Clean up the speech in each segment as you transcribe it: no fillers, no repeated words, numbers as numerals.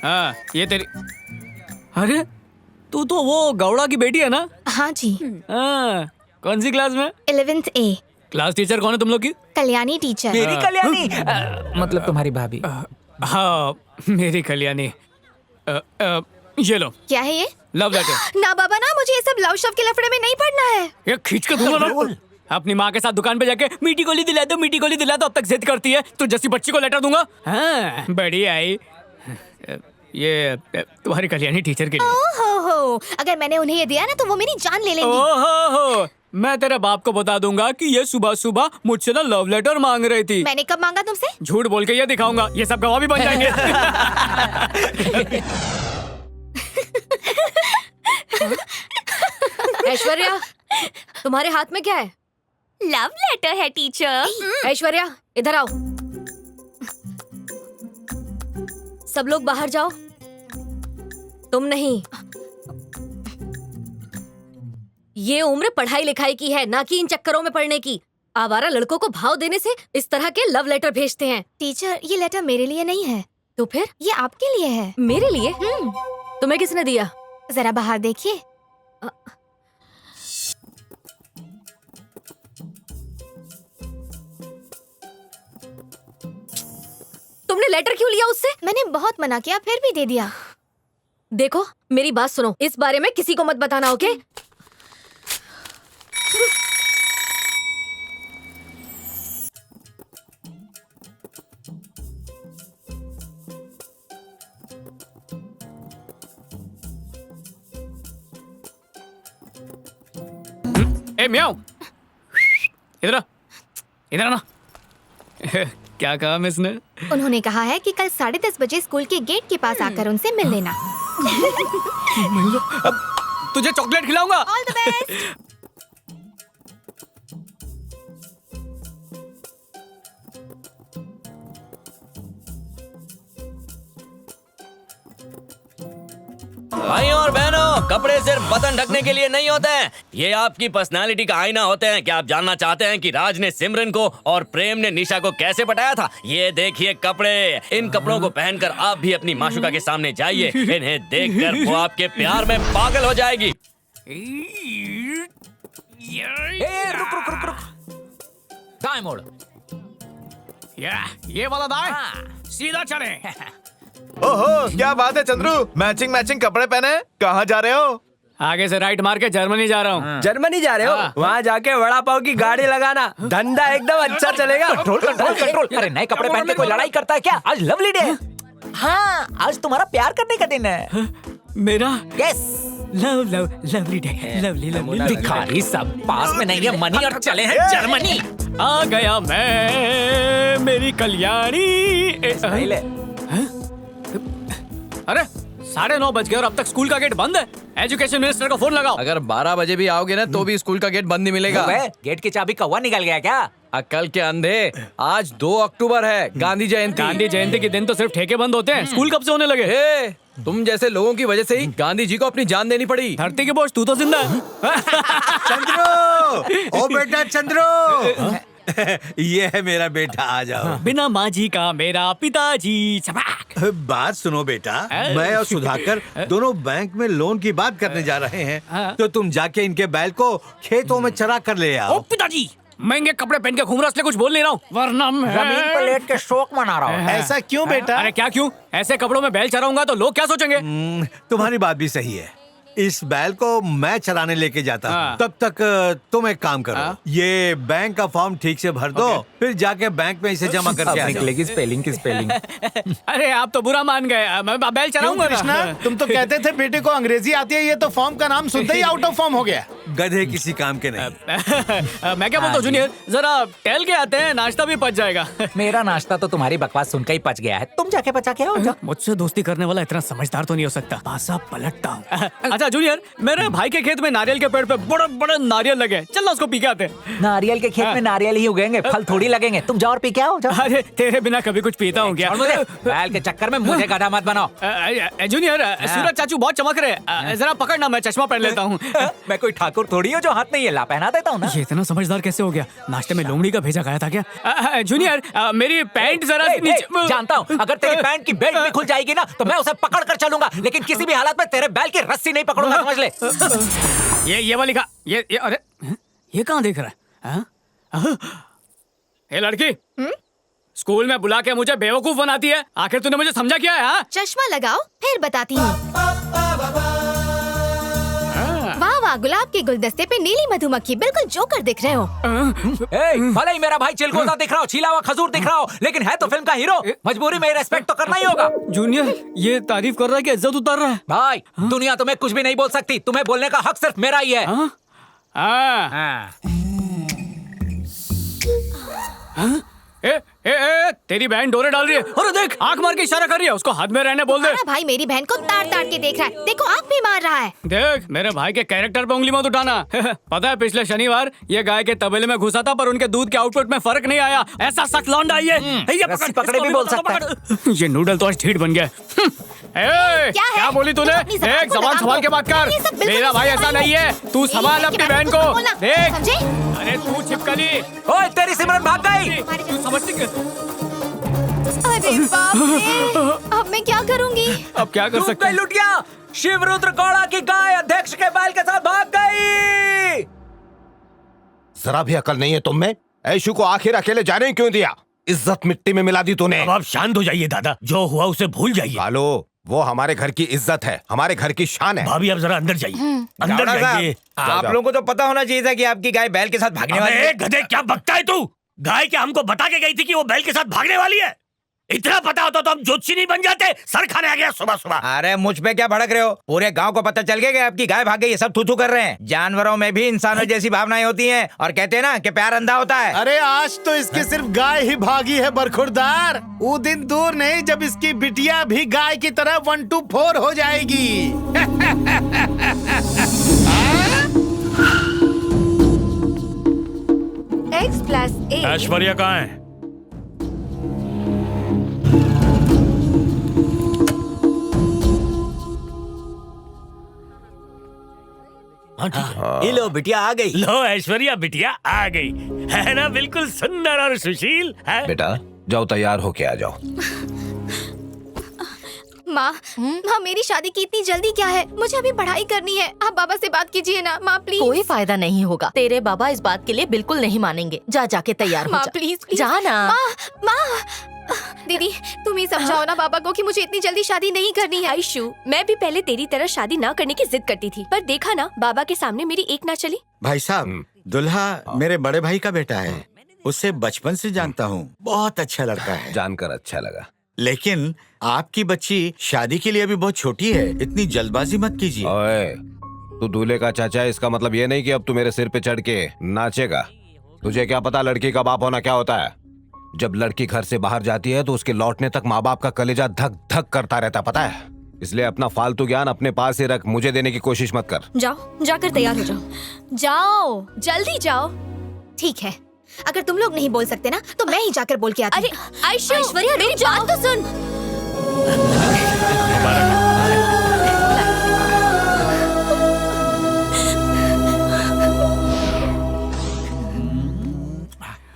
हाँ ये तेरी। अरे तू तो वो गौड़ा की बेटी है ना? हाँ जी। हाँ, कौन सी क्लास में? 11th A। क्लास टीचर कौन है तुम लोग की? कल्याणी टीचर। मेरी कल्याणी मतलब तुम्हारी भाभी। हाँ मेरी कल्याणी। ये लो। क्या है ये? Love letter. ना बाबा ना, मुझे ये सब लव शव के लफड़े में नहीं पड़ना है। ये खींच कर दूंगा ना। अपनी माँ के साथ दुकान पे जाके मीठी गोली दिला दो, मीठी गोली दिला दो, अब तक जिद करती है। तू जैसी बच्ची को लेटर दूंगा। हाँ बढ़िया आई। ये तुम्हारी कल्याणी टीचर के लिए। ओहो, अगर मैंने उन्हें ये दिया ना तो वो मेरी जान ले लेंगी। ओहो, मैं तेरे बाप को बता दूंगा कि ये सुबह सुबह मुझसे ना लव लेटर मांग रही थी। मैंने कब मांगा तुमसे? झूठ बोल के ये दिखाऊंगा, ये सब गवाह भी बन जाएंगे। ऐश्वर्या, तुम्हारे हाथ में क्या है? लव लेटर है टीचर। ऐश्वर्या इधर आओ। सब लोग बाहर जाओ। तुम नहीं। ये उम्र पढ़ाई लिखाई की है, ना कि इन चक्करों में पड़ने की। आवारा लड़कों को भाव देने से इस तरह के लव लेटर भेजते हैं। टीचर ये लेटर मेरे लिए नहीं है। तो फिर? ये आपके लिए है। मेरे लिए? तुम्हें किसने दिया? जरा बाहर देखिए। तुमने लेटर क्यों लिया उससे? मैंने बहुत मना किया फिर भी दे दिया। देखो मेरी बात सुनो, इस बारे में किसी को मत बताना, ओके? ए म्याऊ, इधर आ, इधर आना। क्या कहा मिस ने? उन्होंने कहा है कि कल 10:30 बजे स्कूल के गेट के पास आकर उनसे मिल लेना। अब तुझे चॉकलेट खिलाऊंगा। All the best. भाइयों और बहनों, कपड़े सिर्फ बटन ढकने के लिए नहीं होते हैं, ये आपकी पर्सनालिटी का आईना होते हैं। क्या आप जानना चाहते हैं कि राज ने सिमरन को और प्रेम ने निशा को कैसे पटाया था? ये देखिए कपड़े। इन कपड़ों को पहनकर आप भी अपनी माशुका के सामने जाइए। इन्हें देखकर वो आपके प्यार में पागल हो जाएगी। रुक रुक रुक रुक। दाएं मोड़। ये वाला दाएं, सीधा चले। ओहो, क्या बात है चंद्रू, मैचिंग मैचिंग कपड़े पहने। कहाँ जा रहे हो? आगे से राइट मार के जर्मनी जा रहा हूँ। जर्मनी जा रहे हो? वहाँ जाके वड़ा पाव की गाड़ी लगाना, धंधा एकदम अच्छा चलेगा। Control control control. अरे नए कपड़े पहन के कोई लड़ाई करता है क्या? आज लवली डे है। हाँ, आज तुम्हारा प्यार करने का दिन है। मेरा? यस। लवली डे, लवली भिखारी सब पास में नहीं है मनी और चले हैं जर्मनी। आ गया मैं, मेरी कल्याणी। अरे 9:30 बज गए और अब तक स्कूल का गेट बंद है। एजुकेशन मिनिस्टर को फोन लगाओ। अगर 12 बजे भी आओगे ना तो भी स्कूल का गेट बंद नहीं मिलेगा। गेट की चाबी कौवा निकल गया क्या? अक्ल के अंधे, आज 2 अक्टूबर है, गांधी जयंती। गांधी जयंती के दिन तो सिर्फ ठेके बंद होते हैं, स्कूल कब से होने लगे? तुम जैसे लोगों की वजह से ही गांधी जी को अपनी जान देनी पड़ी। धरती के बोझ तू तो जिंदा है। चंद्रू, ओ बेटा चंद्रू। ये है मेरा बेटा, आ जाओ। बिना माँ जी का मेरा पिताजी। बात सुनो बेटा, मैं और सुधाकर दोनों बैंक में लोन की बात करने जा रहे हैं, तो तुम जाके इनके बैल को खेतों में चरा कर ले आओ। ओ पिताजी, महंगे कपड़े पहन के घूम रहा इसलिए कुछ बोल नहीं रहा हूँ, वरना जमीन पर लेट के शोक मना रहा हूँ। ऐसा क्यों बेटा? अरे क्या क्यों? ऐसे कपड़ों में बैल चराऊंगा तो लोग क्या सोचेंगे? तुम्हारी बात भी सही है। इस बैल को मैं चराने लेके जाता हूँ। तब तक तुम एक काम करो, ये बैंक का फॉर्म ठीक से भर दो, फिर जाके बैंक में इसे जमा करके आ जाओ। निकलेगी स्पेलिंग की स्पेलिंग। अरे आप तो बुरा मान गए, मैं बैल चराऊंगा। कृष्णा, तुम तो कहते थे बेटे को अंग्रेजी आती है, ये तो फॉर्म का नाम सुनते ही आउट ऑफ फॉर्म हो गया। गधे किसी काम के नहीं। मैं क्या बोलता हूँ जूनियर, जरा टहल के आते हैं, नाश्ता भी पच जाएगा। मेरा नाश्ता तो तुम्हारी बकवास सुनकर ही पच गया है, तुम जाके पचा के आओ। मुझसे दोस्ती करने वाला इतना समझदार तो नहीं हो सकता। पासा पलटता हूँ। अच्छा अच्छा जूनियर, मेरे भाई के खेत में नारियल के पेड़ पे बड़े बड़े नारियल लगे, चल ना उसको पी के आते हैं। नारियल के खेत में नारियल ही उगेंगे, फल थोड़ी लगेंगे। तुम जाओ और पी के आओ, जाओ। अरे तेरे बिना कभी कुछ पीता हूँ क्या? छोड़ मुझे, बैल के चक्कर में मुझे गधा मत बनाओ। जूनियर, सूरज चाचू बहुत चमक रहे, जरा पकड़ना, मैं चश्मा पहन लेता हूँ। मैं कोई ठाकुर थोड़ी हूँ जो हाथ नहीं है, ला पहना देता हूँ ना। ये इतना समझदार कैसे हो गया? नाश्ते में लोमड़ी का भेजा खाया था क्या? जूनियर, मेरी पैंट जरा ए, नीचे। जानता हूँ, अगर तेरी पैंट की बेल्ट भी खुल जाएगी ना तो मैं उसे पकड़ कर चलूंगा, लेकिन किसी भी हालत में तेरे बैल की रस्सी नहीं पकड़ूंगा, समझ ले। ये वाली का ये अरे ये कहाँ देख रहा है? हाँ? ये लड़की स्कूल में बुला के मुझे बेवकूफ बनाती है। आखिर तूने मुझे समझा क्या है? हाँ? चश्मा लगाओ फिर बताती हूँ। वाह वाह, गुलाब के गुलदस्ते पे नीली मधुमक्खी, बिल्कुल जोकर दिख रहे हो। भले ही मेरा भाई चिलगोजा दिख रहा हो, छीला हुआ खजूर दिख रहा हो, लेकिन है तो फिल्म का हीरो, मजबूरी में रेस्पेक्ट तो करना ही होगा। जूनियर, ये तारीफ कर रहा है कि इज्जत उतार रहा है? भाई दुनिया तुम्हें कुछ भी नहीं बोल सकती, तुम्हें बोलने का हक सिर्फ मेरा ही है। हाँ? हाँ। ए, तेरी बहन डोरे डाल रही है। अरे देख, आंख मार के इशारा कर रही है, उसको हाथ में रहने बोल दे। तुम्हारा भाई मेरी बहन को ताड़ ताड़ के देख रहा है, देखो आंख भी मार रहा है। देख, मेरे भाई के कैरेक्टर पे उंगली मत उठाना। पता है पिछले शनिवार ये गाय के तबेले में घुसा था, पर उनके दूध के आउटपुट में फर्क नहीं आया। ऐसा सख्त लौंडा ये रस्सी पकड़े भी बोल सकता है। ये नूडल तो आज ठीक बन गया। क्या बोली तूने? एक जबान संभाल के बात कर। मेरा भाई ऐसा नहीं है, तू संभाल अपनी बहन को। देख, अरे तू छिपकली। ओए तेरी सिमरन भाग गई। तू समझती क्या? अरे बाप रे, अब मैं क्या करूंगी? अब क्या कर सकते हैं? लुटिया, शिवरुद्र गौड़ा की गाय अध्यक्ष के बैल के साथ भाग गई। जरा भी अकल नहीं है तुम में? ऐशु को आखिर अकेले जाने ही क्यों दिया? इज्जत मिट्टी में मिला दी तूने। अब आप शांत हो जाइए दादा, जो हुआ उसे भूल जाइए। कालो, वो हमारे घर की इज्जत है, हमारे घर की शान है। भाभी आप जरा अंदर जाइए, अंदर जाइए। आप लोगों को तो पता होना चाहिए था कि आपकी गाय बैल के साथ भागने वाली है। गधे, क्या बकता है तू? गाय क्या हमको बता के गई थी कि वो बैल के साथ भागने वाली है? इतना पता होता तो हम ज्योतिषी नहीं बन जाते। सर खाने आ गया सुबह सुबह। अरे मुझ पे क्या भड़क रहे हो? पूरे गांव को पता चल गया कि आपकी गाय भाग गई है, सब थू-थू कर रहे हैं। जानवरों में भी इंसानों जैसी भावनाएं होती हैं, और कहते हैं ना कि प्यार अंधा होता है। अरे आज तो इसकी सिर्फ गाय ही भागी है बरखुरदार। वो दिन दूर नहीं जब इसकी बिटिया भी गाय की तरह 1 to 4 हो जाएगी। X+A। ऐश्वर्या कहाँ है? ये लो बिटिया आ गई। लो ऐश्वर्या, बिटिया आ गई है ना, बिल्कुल सुंदर और सुशील है। बेटा जाओ, तैयार होके आ जाओ। माँ मेरी शादी की इतनी जल्दी क्या है? मुझे अभी पढ़ाई करनी है। आप बाबा से बात कीजिए ना माँ, प्लीज। कोई फायदा नहीं होगा, तेरे बाबा इस बात के लिए बिल्कुल नहीं मानेंगे। जा जाके तैयार हो माँ जा। Please please. जा ना। माँ दीदी, तुम ही समझाओ ना बाबा को कि मुझे इतनी जल्दी शादी नहीं करनी है। आयशु, मैं भी पहले तेरी तरह शादी ना करने की जिद करती थी, पर देखा ना बाबा के सामने मेरी एक ना चली। भाई साहब, दुल्हा मेरे बड़े भाई का बेटा है, उसे बचपन से जानता हूँ, बहुत अच्छा लड़का है। जानकर अच्छा लगा। लेकिन आपकी बच्ची शादी के लिए अभी बहुत छोटी है, इतनी जल्दबाजी मत कीजिए। ओए, तू दूल्हे का चाचा है, इसका मतलब ये नहीं कि अब तू मेरे सिर पे चढ़ के नाचेगा। तुझे क्या पता लड़की का बाप होना क्या होता है? जब लड़की घर से बाहर जाती है तो उसके लौटने तक माँ बाप का कलेजा धक धक करता रहता, पता है? इसलिए अपना फालतू ज्ञान अपने पास ही रख, मुझे देने की कोशिश मत कर। जाओ, जाकर तैयार हो जाओ। जाओ, जल्दी जाओ। ठीक है, अगर तुम लोग नहीं बोल सकते ना तो मैं ही जाकर बोल के आती हूँ। अरे आयशु, ऐश्वर्या, मेरी बात तो सुन।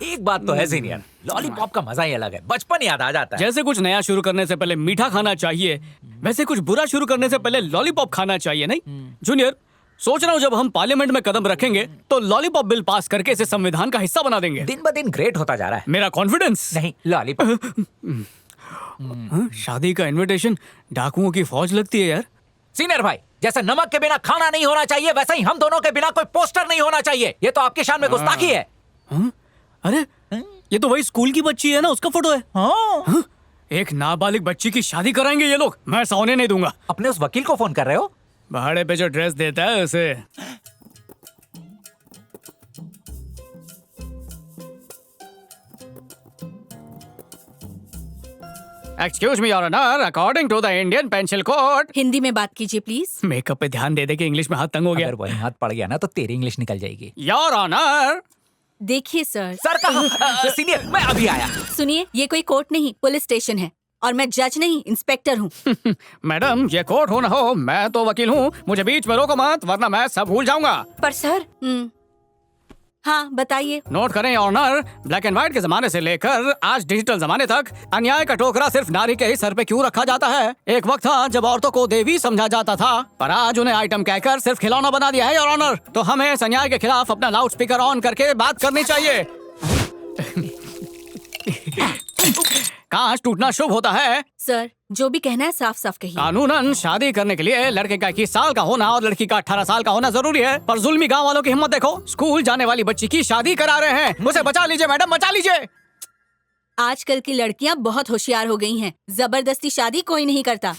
एक बात तो है सीनियर, लॉलीपॉप का मजा ही अलग है, बचपन याद आ जाता है। जैसे कुछ नया शुरू करने से पहले मीठा खाना चाहिए, वैसे कुछ बुरा शुरू करने से पहले लॉलीपॉप खाना चाहिए, नहीं? जूनियर, सोच रहा हूँ जब हम पार्लियामेंट में कदम रखेंगे तो लॉलीपॉप बिल पास करके इसे संविधान का हिस्सा बना देंगे। दिन ब दिन ग्रेट होता जा रहा है। मेरा कॉन्फिडेंस नहीं, लॉलीपॉप। शादी का इनविटेशन डाकुओं की फौज लगती है यार। सीनियर भाई, जैसे नमक के बिना खाना नहीं होना चाहिए, वैसे ही हम दोनों के बिना कोई पोस्टर नहीं होना चाहिए। ये तो आपकी शान में गुस्ताखी है। अरे ये तो वही स्कूल की बच्ची है ना, उसका फोटो है। हाँ? एक नाबालिग बच्ची की शादी कराएंगे ये लोग, मैं ऐसा होने नहीं दूंगा। अपने उस वकील को फोन कर रहे हो? भाड़े पे जो ड्रेस देता है उसे। Excuse me your honour, according to the Indian penal code. Hindi में बात कीजिए प्लीज। मेकअप पे ध्यान दे दे के इंग्लिश में हाथ तंग हो गया। अगर वही हाथ पड़ गया ना तो तेरी इंग्लिश निकल जाएगी। Your honour. देखिए सर। सर कहाँ? सीनियर, मैं अभी आया। सुनिए, ये कोई कोर्ट नहीं पुलिस स्टेशन है और मैं जज नहीं इंस्पेक्टर हूँ। मैडम, ये कोर्ट हो ना हो, मैं तो वकील हूँ, मुझे बीच में रोको मत वरना मैं सब भूल जाऊंगा। पर सर। हाँ बताइए। नोट करें your honour, black and white के जमाने से लेकर आज डिजिटल जमाने तक अन्याय का टोकरा सिर्फ नारी के ही सर पे क्यों रखा जाता है? एक वक्त था जब औरतों को देवी समझा जाता था, पर आज उन्हें आइटम कहकर सिर्फ खिलौना बना दिया है योर ऑनर। तो हमें इस अन्याय के खिलाफ अपना लाउड स्पीकर ऑन करके बात करनी चाहिए। कांच टूटना शुभ होता है। सर, जो भी कहना है साफ साफ कहिए। कानूनन शादी करने के लिए लड़के का 21 साल का होना और लड़की का 18 साल का होना जरूरी है, पर जुल्मी गांव वालों की हिम्मत देखो, स्कूल जाने वाली बच्ची की शादी करा रहे हैं। उसे बचा लीजिए मैडम, बचा लीजिए। आजकल की लड़कियां बहुत होशियार हो गई हैं। जबरदस्ती शादी कोई नहीं करता।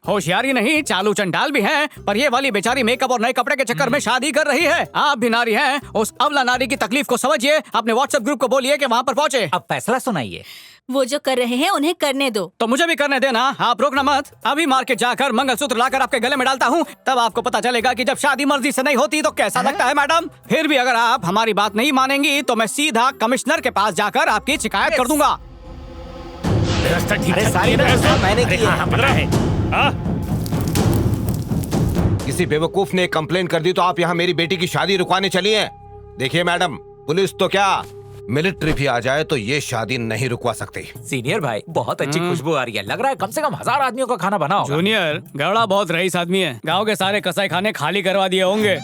होशियारी नहीं, चालू चंडाल भी हैं, पर ये वाली बेचारी मेकअप और नए कपड़े के चक्कर में शादी कर रही है। आप भी नारी हैं, उस अबला नारी की तकलीफ को समझिए, अपने व्हाट्सएप ग्रुप को बोलिए कि वहाँ पर पहुँचे। अब फैसला सुनाइए। वो जो कर रहे हैं उन्हें करने दो। तो मुझे भी करने देना, आप रोकना मत। अभी मार्केट जाकर मंगलसूत्र लाकर आपके गले में डालता हूँ, तब आपको पता चलेगा कि जब शादी मर्जी से नहीं होती तो कैसा लगता है मैडम। फिर भी अगर आप हमारी बात नहीं मानेंगी तो मैं सीधा कमिश्नर के पास जाकर आपकी शिकायत कर दूंगा। अरे सारी व्यवस्था मैंने की है। किसी बेवकूफ ने कंप्लेंट कर दी तो आप यहाँ मेरी बेटी की शादी रुकवाने चली हैं। देखिए मैडम, पुलिस तो क्या मिलिट्री भी आ जाए तो ये शादी नहीं रुकवा सकती। सीनियर भाई, बहुत अच्छी खुशबू आ रही है, लग रहा है कम से कम 1000 आदमियों का खाना बना होगा। जूनियर, गौड़ा बहुत रईस आदमी है, गांव के सारे कसाई खाने खाली करवा दिए होंगे।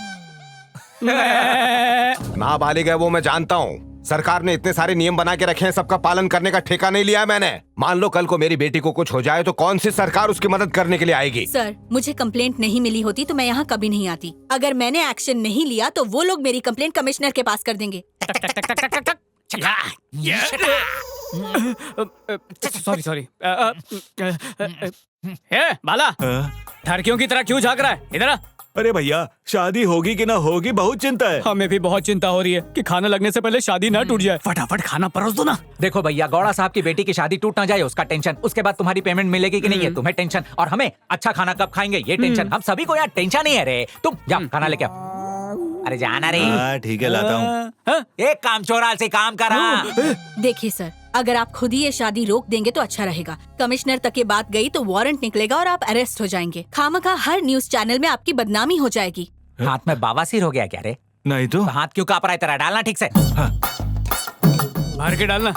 नाबालिग है वो मैं जानता हूँ, सरकार ने इतने सारे नियम बना के रखे हैं, सबका पालन करने का ठेका नहीं लिया है मैंने। मान लो कल को मेरी बेटी को कुछ हो जाए तो कौन सी सरकार उसकी मदद करने के लिए आएगी? सर, मुझे कंप्लेंट नहीं मिली होती तो मैं यहाँ कभी नहीं आती। अगर मैंने एक्शन नहीं लिया तो वो लोग मेरी कंप्लेंट कमिश्नर के पास कर देंगे। Sorry sorry. बाला, ठरकियों की तरह क्यों झांक रहा है? इधर आ। अरे भैया, शादी होगी कि ना होगी बहुत चिंता है। हमें भी बहुत चिंता हो रही है कि खाना लगने से पहले शादी ना टूट जाए। फटाफट खाना परोस दो ना। देखो भैया, गौड़ा साहब की बेटी की शादी टूट ना जाए उसका टेंशन, उसके बाद तुम्हारी पेमेंट मिलेगी कि नहीं है तुम्हें टेंशन, और हमें अच्छा खाना कब खाएंगे ये टेंशन। हम सभी को यहाँ टेंशन ही है रे। तुम जाओ खाना लेके आओ। अरे जाना रे। ठीक है, लाता हूँ। एक काम चोराल से काम करा। देखिए सर, अगर आप खुद ही ये शादी रोक देंगे तो अच्छा रहेगा। कमिश्नर तक ये बात गई तो वारंट निकलेगा और आप अरेस्ट हो जाएंगे। खामखा हर न्यूज चैनल में आपकी बदनामी हो जाएगी। हाथ में बावासीर हो गया क्या रे? नहीं तो हाथ क्यों काँप रहा है तेरा? डालना ठीक से। भर के डालना।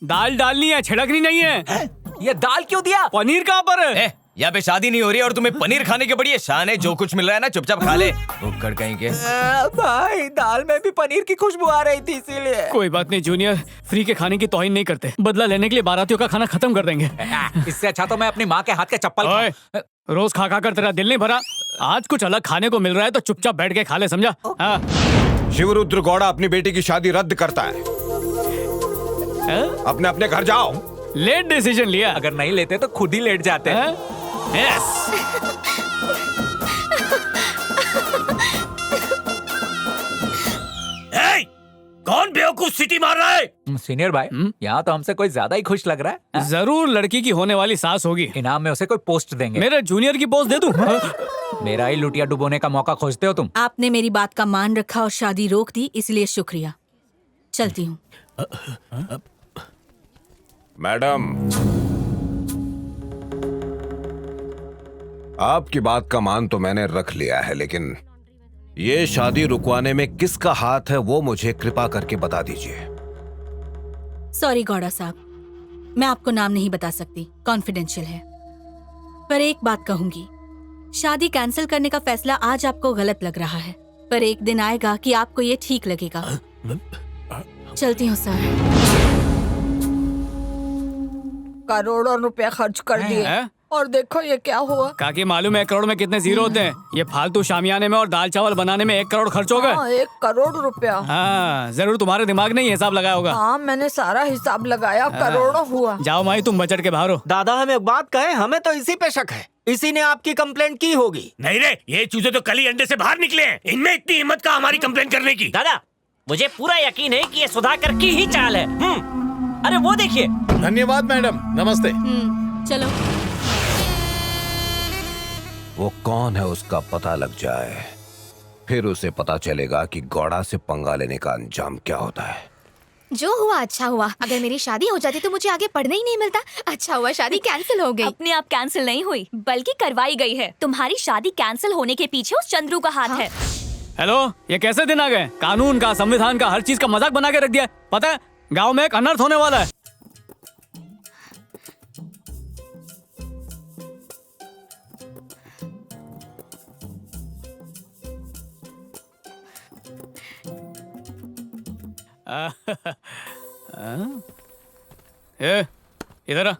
दाल डालनी है, छिड़कनी नहीं है। ये दाल क्यों दिया? पनीर कहाँ पर है? यहाँ पे शादी नहीं हो रही है और तुम्हें पनीर खाने की बड़ी है शान है। जो कुछ मिल रहा है ना चुपचाप खा ले। भुक्कड़ कहीं के। भाई, दाल में भी पनीर की खुशबू आ रही थी इसीलिए। कोई बात नहीं जूनियर, फ्री के खाने की तौहीन नहीं करते। बदला लेने के लिए बारातियों का खाना खत्म कर देंगे। इससे अच्छा तो मैं अपनी माँ के हाथ के चप्पल खाऊं। रोज खा खा कर तेरा दिल नहीं भरा? आज कुछ अलग खाने को मिल रहा है तो चुपचाप बैठ के खा ले, समझा? शिवरुद्र गौड़ा अपनी बेटी की शादी रद्द करता है। अपने अपने घर जाओ। लेट डिसीजन लिया। अगर नहीं लेते तो खुद ही लेट जाते हैं। यस। कौन बेवकूफ सिटी मार रहा है? सीनियर भाई, यहाँ तो हमसे कोई ज्यादा ही खुश लग रहा है। जरूर लड़की की होने वाली सास होगी। इनाम में उसे कोई पोस्ट देंगे। मेरे जूनियर की पोस्ट दे दूं? मेरा ही लुटिया डुबोने का मौका खोजते हो तुम। आपने मेरी बात का मान रखा और शादी रोक दी, इसलिए शुक्रिया। चलती हूँ। मैडम, आपकी बात का मान तो मैंने रख लिया है, लेकिन ये शादी रुकवाने में किसका हाथ है वो मुझे कृपा करके बता दीजिए। सॉरी गौड़ा साहब, मैं आपको नाम नहीं बता सकती, कॉन्फिडेंशियल है। पर एक बात कहूंगी, शादी कैंसिल करने का फैसला आज आपको गलत लग रहा है, पर एक दिन आएगा कि आपको ये ठीक लगेगा। चलती हूँ सर। करोड़ों रुपए खर्च कर दिए और देखो ये क्या हुआ। काकी मालूम है 1 करोड़ में कितने जीरो होते हैं? ये फालतू शामियाने में और दाल चावल बनाने में 1 करोड़ खर्च हो गए। 1 करोड़ रुपया। हाँ, जरूर तुम्हारे दिमाग ने हिसाब लगाया होगा। हाँ, मैंने सारा हिसाब लगाया, करोड़ों हुआ। जाओ माई, तुम बजट के बाहर हो। दादा, हम एक बात कहें, हमें तो इसी पे शक है, इसी ने आपकी कंप्लेंट की होगी। नहीं रे, ये चूजे तो कल ही अंडे से बाहर निकले हैं। इनमें इतनी हिम्मत का हमारी कंप्लेंट करने की? दादा, मुझे पूरा यकीन है कि ये सुधाकर की ही चाल है। अरे वो देखिए। धन्यवाद मैडम, नमस्ते। चलो। वो कौन है उसका पता लग जाए, फिर उसे पता चलेगा कि गौड़ा से पंगा लेने का अंजाम क्या होता है। जो हुआ अच्छा हुआ। अगर मेरी शादी हो जाती तो मुझे आगे पढ़ने ही नहीं मिलता। अच्छा हुआ शादी कैंसिल हो गई। अपने आप कैंसिल नहीं हुई, बल्कि करवाई गई है। तुम्हारी शादी कैंसिल होने के पीछे उस चंद्रू का हाथ है। हेलो, ये कैसे दिन आ गए? कानून का, संविधान का, हर चीज का मजाक बना के रख दिया। पता है गांव में एक अनर्थ होने वाला है। इधर आ।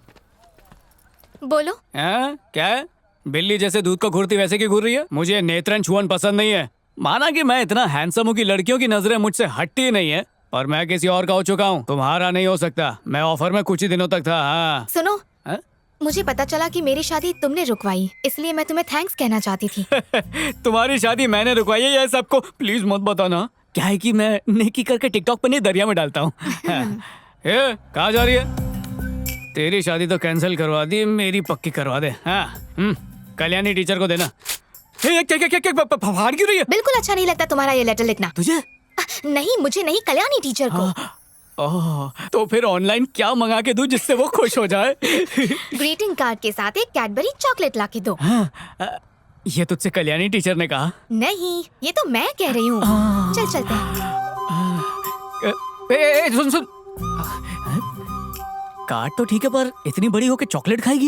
बोलो। क्या है? बिल्ली जैसे दूध को घूरती वैसे की घूर रही है? मुझे नेत्रन छुअन पसंद नहीं है। माना कि मैं इतना हैंडसम हूँ कि लड़कियों की नजरें मुझसे हटती नहीं है, और मैं किसी और का हो चुका हूँ। तुम्हारा नहीं हो सकता। मैं ऑफर में कुछ ही दिनों तक था। हाँ सुनो, मुझे पता चला कि मेरी शादी तुमने रुकवाई, इसलिए मैं तुम्हें थैंक्स कहना चाहती थी। तुम्हारी शादी मैंने रुकवाई है, ये सबको प्लीज मत बताना। क्या है कि मैं नेकी करके टिकटॉक पर नहीं दरिया में डालता हूँ। कहाँ जा रही है? तेरी शादी तो कैंसिल करवा दी, मेरी पक्की करवा दे। हाँ, कल्याणी टीचर को देना। क्या फाड़ क्यों रही है? बिल्कुल अच्छा नहीं लगता तुम्हारा ये लेटर लिखना। तुझे? नहीं, मुझे नहीं, कल्याणी टीचर को। ओह, तो फिर ऑनलाइन क्या मंगा के दूं जिससे वो खुश हो जाए? ग्रीटिंग कार्ड के साथ एक कैडबरी चॉकलेट ला के दो। ये तुझसे कल्याणी टीचर ने कहा? नहीं, ये तो मैं कह रही हूँ। चल चलते हैं। सुन। कार्ड तो ठीक है, पर इतनी बड़ी होके चॉकलेट खाएगी?